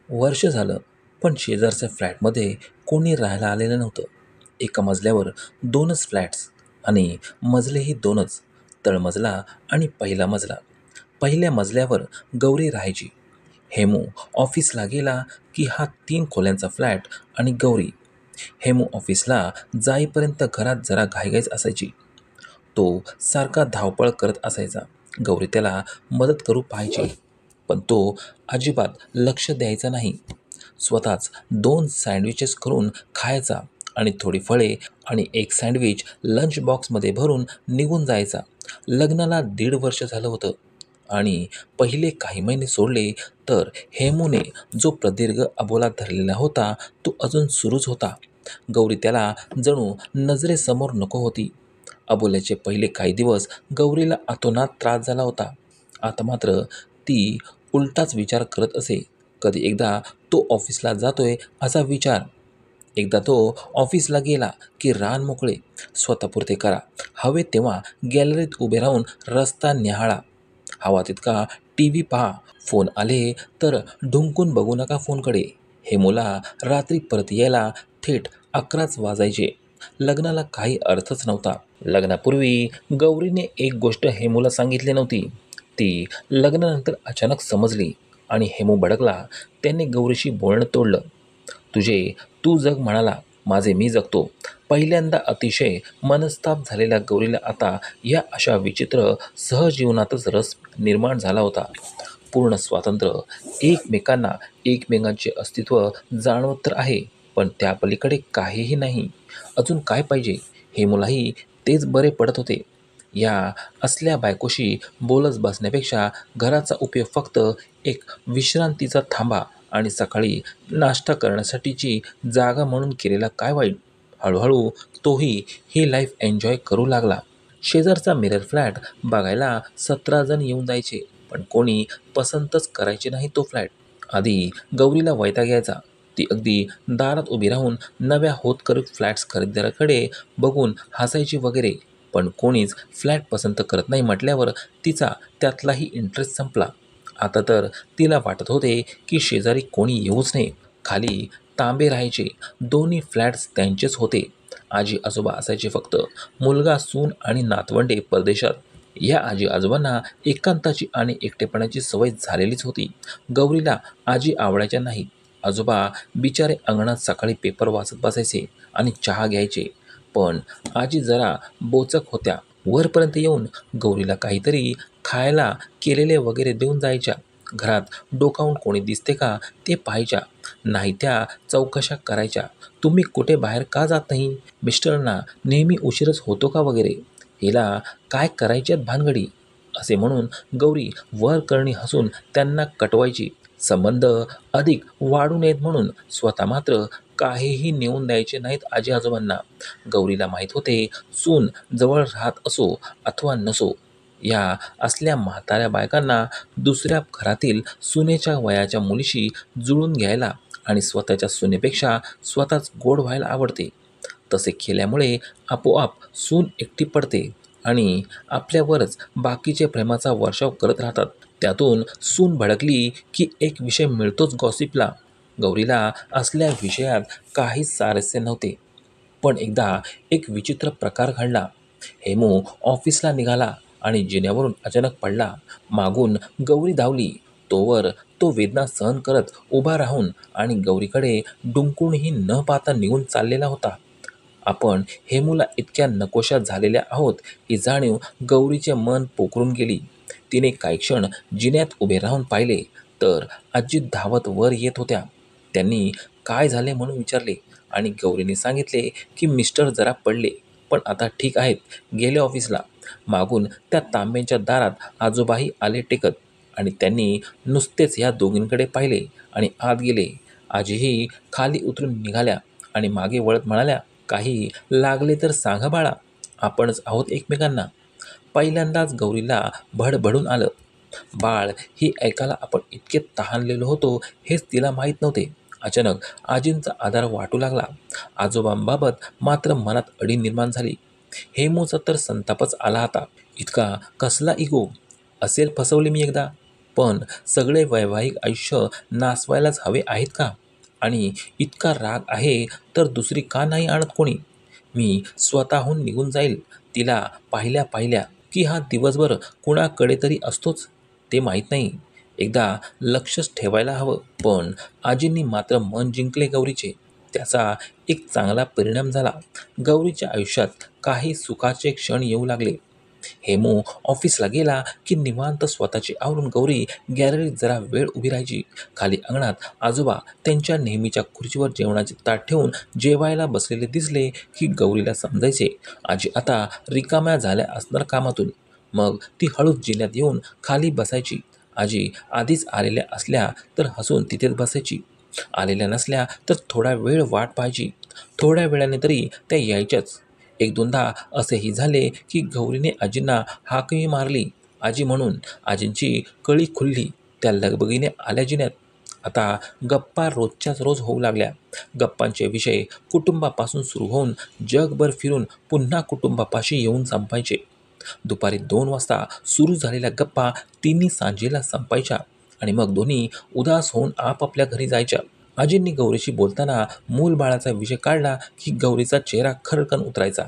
वर्ष झालं, पण शेजारच्या फ्लॅटमध्ये कोणी राहायला आलेलं नव्हतं. एका मजल्यावर 2च फ्लॅट्स आणि मजलेही 2च, तळमजला आणि पहिला मजला. पहिल्या मजल्यावर गौरी राहायची. हेमू ऑफिसला गेला की हा 3 खोल्यांचा फ्लॅट आणि गौरी. हेमू ऑफिसला जाईपर्यंत घरात जरा घाईघाईच असायची. तो सारखा धावपळ करत असायचा. गौरी त्याला मदत करू पाहायची, पण तो अजिबात लक्ष द्यायचा नाही. स्वतःच 2 सँडविचेस करून खायचा आणि थोडी फळे आणि एक सँडविच लंच बॉक्समध्ये भरून निघून जायचा. लग्नाला 1.5 वर्ष झालं होतं आणि पहिले काही महिने सोडले तर हेमूने जो प्रदीर्घ अबोला धरलेला होता तो अजून सुरूच होता. गौरी त्याला जणू नजरेसमोर नको होती. अबोल्याचे पहिले काही दिवस गौरीला अतोनात त्रास झाला होता. आता मात्र ती उलटाच विचार करत असे. कधी एकदा तो ऑफिसला जातोय असा विचार. एकदा तो ऑफिसला गेला की रान मोकळे, स्वतःपुरते करा, हवे तेव्हा गॅलरीत उभे राहून रस्ता निहाळा, हवा तितका टी व्ही पहा, फोन आले तर ढुंकून बघू नका फोनकडे. हेमूला रात्री परत यायला थेट 11च वाजायचे. लग्नाला काही अर्थच नव्हता. लग्नापूर्वी गौरीने एक गोष्ट हेमूला सांगितली नव्हती. ती लग्नानंतर अचानक समजली आणि हेमू भडकला. त्याने गौरीशी बोलणं तोडलं. तुझे तू जग म्हणाला, माझे मी जगतो. पहिल्यांदा अतिशय मनस्ताप झालेल्या गौरीला आता या अशा विचित्र सहजीवनातच रस निर्माण झाला होता. पूर्ण स्वातंत्र्य, एकमेकांना एकमेकांचे अस्तित्व जाणवत तर आहे, पण त्या पलीकडे काहीही नाही. अजून काय पाहिजे? हेमूलाही तेच बरे पडत होते. या असल्या बायकोशी बोलत बसण्यापेक्षा घराचा उपयोग फक्त एक विश्रांतीचा थांबा आणि सकाळी नाश्ता करण्यासाठीची जागा म्हणून केलेला काय वाईट? हळूहळू तोही ही लाईफ एन्जॉय करू लागला. शेजारचा मिरर फ्लॅट बघायला 17 जण येऊन जायचे, पण कोणी पसंतच करायचे नाही तो फ्लॅट. आधी गौरीला वैताग यायचा. ती अगदी दारात उभी राहून नव्या होतकरू फ्लॅट्स खरेदीदाराकडे बघून हसायची वगैरे, पण कोणीच फ्लॅट पसंत करत नाही म्हटल्यावर तिचा त्यातलाही इंटरेस्ट संपला. आता तर तिला वाटत होते की शेजारी कोणी येऊच नये. खाली तांबे राहायचे. दोन्ही फ्लॅट्स त्यांचेच होते. आजी आजोबा असायचे फक्त. मुलगा, सून आणि नातवंडे परदेशात. या आजी आजोबांना एकांताची आणि एकटेपणाची सवय झालेलीच होती. गौरीला आजी आवडायच्या नाहीत. आजोबा बिचारे अंगणात सकाळी पेपर वाचत बसायचे आणि चहा घ्यायचे, पण आजी जरा बोचक होत्या. वरपर्यंत येऊन गौरीला काहीतरी खायला केलेले वगैरे देऊन जायच्या. घरात डोकावून कोणी दिसते का ते पाहायच्या. नाही त्या चौकशा करायच्या. तुम्ही कुठे बाहेर का जात नाही? मिस्टरांना नेहमी उशीरच होतो का वगैरे? हिला काय करायच्यात भानगडी? असे म्हणून गौरी वरकरणी हसून त्यांना कटवायची. संबंध अधिक वाढू नयेत म्हणून स्वतः मात्र काहीही नेऊन द्यायचे नाहीत आजी आजोबांना. गौरीला माहीत होते, सून जवळ राहत असो अथवा नसो, या असल्या म्हाताऱ्या बायकांना दुसऱ्या घरातील सुनेच्या वयाच्या मुलीशी जुळून घ्यायला आणि स्वतःच्या सुनेपेक्षा स्वतःच गोड व्हायला आवडते. तसे केल्यामुळे आपोआप सून एकटी पडते आणि आपल्यावरच बाकीचे प्रेमाचा वर्षाव करत राहतात. त्यातून सून भडकली की एक विषय मिळतोच गॉसिपला. गौरीला असल्या विषयात काहीच सारस्य नव्हते. पण एकदा एक विचित्र प्रकार घडला. हेमू ऑफिसला निघाला आणि जिन्यावरून अचानक पडला. मागून गौरी धावली. तोवर तो वेदना सहन करत उभा राहून आणि गौरीकडे डुंकूनही न पाहता निघून चाललेला होता. आपण हेमूला इतक्या नकोशा झालेल्या आहोत ही जाणीव गौरीचे मन पोखरून गेली. तिने काही क्षण जिन्यात उभे राहून पाहिले तर आजी धावत वर येत होत्या. त्यांनी काय झाले म्हणून विचारले आणि गौरीने सांगितले की मिस्टर जरा पडले, पण आता ठीक आहेत, गेले ऑफिसला. मागून त्या तांब्यांच्या दारात आजोबाही आले टेकत आणि त्यांनी नुसतेच या दोघींकडे पाहिले आणि आत गेले. आजीही खाली उतरून निघाल्या आणि मागे वळत म्हणाल्या, काही लागले तर सांगा बाळा, आपणच आहोत एकमेकांना. पहिल्यांदाच गौरीला भडभडून आलं. बाळ ही ऐकायला आपण इतके तहानलेलो होतो हेच तिला माहीत नव्हते. अचानक आजींचा आधार वाटू लागला. आजोबांबाबत मात्र मनात अडी निर्माण झाली. हेमूचा तर संतापच आला आता. इतका कसला इगो? असेल फसवले मी एकदा, पण सगळे वैवाहिक आयुष्य नासवायलाच हवे आहेत का? आणि इतका राग आहे तर दुसरी का नाही आणत कोणी? मी स्वतःहून निघून जाईल तिला पाहिल्या पाहिल्या, की हा दिवसभर कुणाकडे तरी असतोच ते माहीत नाही. एकदा लक्षच ठेवायला हवं. पण आजींनी मात्र मन जिंकले गौरीचे. त्याचा एक चांगला परिणाम झाला. गौरीच्या आयुष्यात काही सुखाचे क्षण येऊ लागले. हेमू ऑफिसला गेला की निवांत स्वतःची आवरून गौरी गॅलरीत जरा वेळ उभी राहायची. खाली अंगणात आजोबा त्यांच्या नेहमीच्या खुर्चीवर जेवणाचे ताट ठेवून जेवायला बसलेले दिसले की गौरीला समजायचे आजी आता रिकाम्या झाल्या असणार कामातून. मग ती हळूच जिन्यात येऊन खाली बसायची. आजी आधीच आलेल्या असल्या तर हसून तिथेच बसायची. आलेल्या नसल्या तर थोडा वेळ वाट पाहायची. थोड्या वेळाने तरी त्या यायच्याच. एक दोनदा असेही झाले की गौरीने आजींना हाकही मारली आजी म्हणून. आजींची कळी खुलली. त्या लगबगीने आल्या जिन्यात. आता गप्पा रोजच्याच रोज होऊ लागल्या. गप्पांचे विषय कुटुंबापासून सुरू होऊन जगभर फिरून पुन्हा कुटुंबापाशी येऊन संपायचे. दुपारी 2 वाजता सुरू झालेल्या गप्पा तिन्ही सांजेला संपायच्या आणि मग दोन्ही उदास होऊन आपापल्या घरी जायच्या. आजींनी गौरीशी बोलताना मूलबाळाचा विषय काढला की गौरीचा चेहरा खरकन उतरायचा.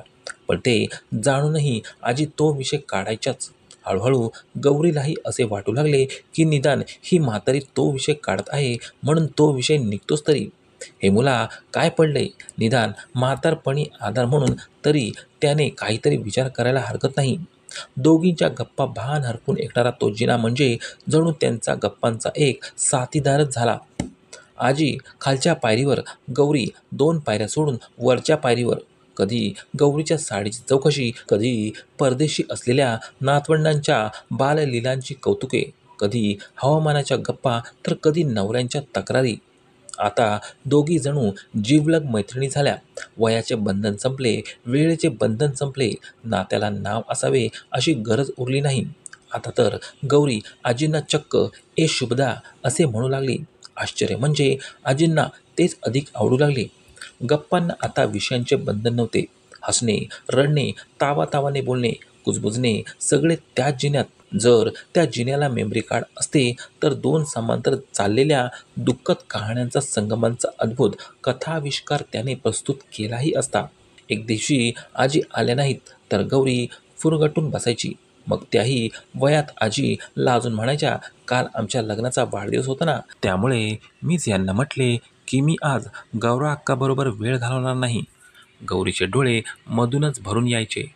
पण ते जाणूनही आजी तो विषय काढायच्याच. हळूहळू गौरीलाही असे वाटू लागले की निदान ही म्हातारी तो विषय काढत आहे म्हणून तो विषय निघतोच तरी. हेमूला काय पडलंय? निदान म्हातारपणी आधार म्हणून तरी त्याने काहीतरी विचार करायला हरकत नाही. दोघींच्या गप्पा भान हरपून ऐकणारा तो जिना म्हणजे जणू त्यांचा गप्पांचा एक साथीदारच झाला. आजी खालच्या पायरीवर, गौरी 2 पायऱ्या सोडून वरच्या पायरीवर. कधी गौरीच्या साडीची चौकशी, कधी परदेशी असलेल्या नातवंडांच्या बाललीलांची कौतुके, कधी हवामानाच्या गप्पा तर कधी नवऱ्यांच्या तक्रारी. आता दोघी जणू जिवलग मैत्रिणी झाल्या. वयाचे बंधन संपले, वेळेचे बंधन संपले, नात्याला नाव असावे अशी गरज उरली नाही. आता तर गौरी आजींना चक्क ए शुभदा असे म्हणू लागली. आश्चर्य म्हणजे आजींना तेच अधिक आवडू लागले. गप्पांना आता विषयांचे बंधन नव्हते. हसणे, रडणे, तावातावाने बोलणे, कुजबुजणे सगळे त्याच जिन्यात. जर त्या जिन्याला मेमरी कार्ड असते तर 2 समांतर चाललेल्या दुःखद कहाण्यांचा संगमांचा अद्भुत कथाविष्कार त्याने प्रस्तुत केलाही असता. एक दिवशी आजी आल्या नाहीत तर गौरी फुरगटून बसायची. मग त्याही वयात आजी लाजून म्हणायच्या, काल आमच्या लग्नाचा वाढदिवस होता ना, त्यामुळे मीच यांना म्हटले की मी आज गौरा अक्काबरोबर वेळ घालवणार नाही. गौरीचे डोळे मधूनच भरून यायचे.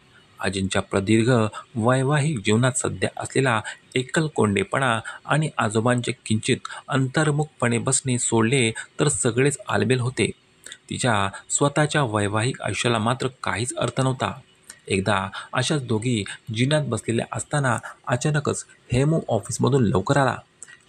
आजींच्या प्रदीर्घ वैवाहिक जीवनात सध्या असलेला एकलकोंडेपणा आणि आजोबांचे किंचित अंतर्मुखपणे बसणे सोडले तर सगळेच आलबेल होते. तिच्या स्वतःच्या वैवाहिक आयुष्याला मात्र काहीच अर्थ नव्हता. एकदा अशाच दोघी जिन्यात बसलेल्या असताना अचानकच हेमू ऑफिसमधून लवकर आला.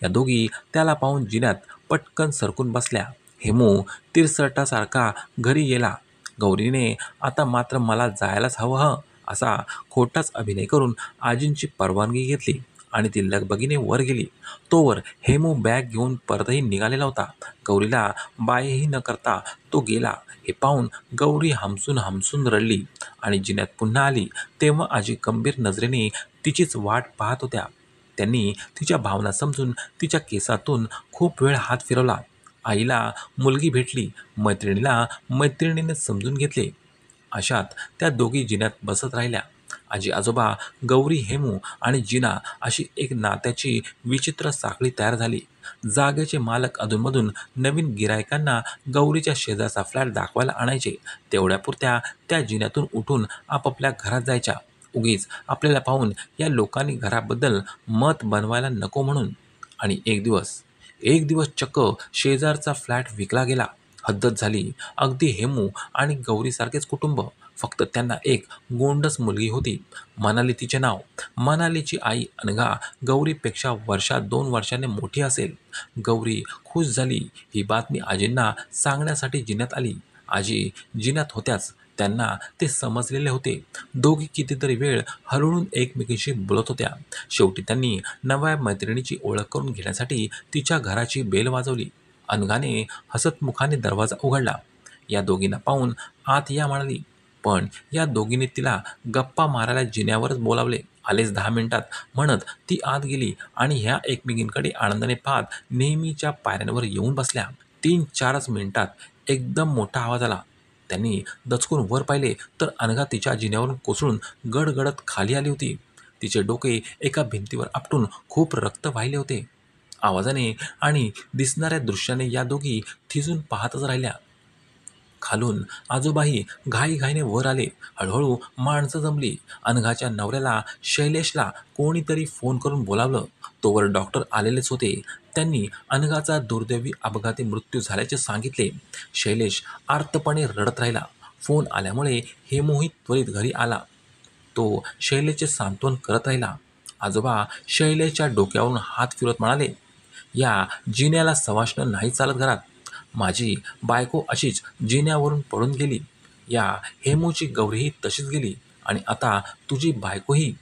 या दोघी त्याला पाहून जिन्यात पटकन सरकून बसल्या. हेमू तिरसटासारखा घरी गेला. गौरीने आता मात्र मला जायलाच हवं हं असा खोटाच अभिनय करून आजींची परवानगी घेतली आणि ती लगबगीने वर गेली. तोवर हेमू बॅग घेऊन परतही निघालेला होता. गौरीला बायही न करता तो गेला हे पाहून गौरी हमसून हमसून रडली आणि जिन्यात पुन्हा आली तेव्हा आजी गंभीर नजरेने तिचीच वाट पाहत होत्या. त्यांनी तिच्या भावना समजून तिच्या केसातून खूप वेळ हात फिरवला. आईला मुलगी भेटली, मैत्रिणीला मैत्रिणीने समजून घेतले. अशात त्या दोघी जिन्यात बसत राहिल्या. आजी आजोबा, गौरी, हेमू आणि जिना अशी एक नात्याची विचित्र साखळी तयार झाली. जागेचे मालक अधूनमधून नवीन गिरायकांना गौरीच्या शेजारचा फ्लॅट दाखवायला आणायचे. तेवढ्यापुरत्या त्या जिन्यातून उठून आपापल्या घरात जायच्या. उगीच आपल्याला पाहून या लोकांनी घराबद्दल मत बनवायला नको म्हणून. आणि एक दिवस चक्क शेजारचा फ्लॅट विकला गेला. हद्दच झाली. अगदी हेमू आणि गौरीसारखेच कुटुंब. फक्त त्यांना एक गोंडस मुलगी होती. मनाली तिचे नाव. मनालीची आई अनघा गौरीपेक्षा 1-2 वर्षांनी मोठी असेल. गौरी खुश झाली. ही बातमी आजींना सांगण्यासाठी जिन्यात आली. आजी जिन्यात होत्याच. त्यांना ते समजलेले होते. दोघी कितीतरी वेळ हळूहळू एकमेकींशी बोलत होत्या. शेवटी त्यांनी नव्या मैत्रिणीची ओळख करून घेण्यासाठी तिच्या घराची बेल वाजवली. अनघाने हसतमुखाने दरवाजा उघडला. या दोघींना पाहून आत या म्हणाली. पण या दोघींनी तिला गप्पा मारायला जिन्यावरच बोलावले आलेच 10 मिनिटात म्हणत ती आत गेली आणि ह्या एकमेकींकडे आनंदाने पाहत नेहमीच्या पायऱ्यांवर येऊन बसल्या. 3-4च मिनिटात एकदम मोठा आवाज आला. त्यांनी दचकून वर पाहिले तर अनघा तिच्या जिन्यावरून कोसळून गडगडत खाली आली होती. तिचे डोके एका भिंतीवर आपटून खूप रक्त वाहिले होते. आवाजाने आणि दिसणाऱ्या दृश्याने या दोघी थिजून पाहतच राहिल्या. खालून आजोबाही घाईघाईने वर आले. हळूहळू माणसं जमली. अनघाच्या नवऱ्याला शैलेशला कोणीतरी फोन करून बोलावलं. तोवर डॉक्टर आलेलेच होते. त्यांनी अनघाचा दुर्दैवी अपघाती मृत्यू झाल्याचे सांगितले. शैलेश आर्तपणे रडत राहिला. फोन आल्यामुळे हेमूही त्वरित घरी आला. तो शैलेशचे सांत्वन करत राहिला. आजोबा शैलेशच्या डोक्यावरून हात फिरवत म्हणाले, "या जिन्याला सवाष्ण नाही चालत घरात. माझी बायको अशीच जिन्यावरून पडून गेली. या हेमूची गौरीही तशीच गेली आणि आता तुझी बायकोही."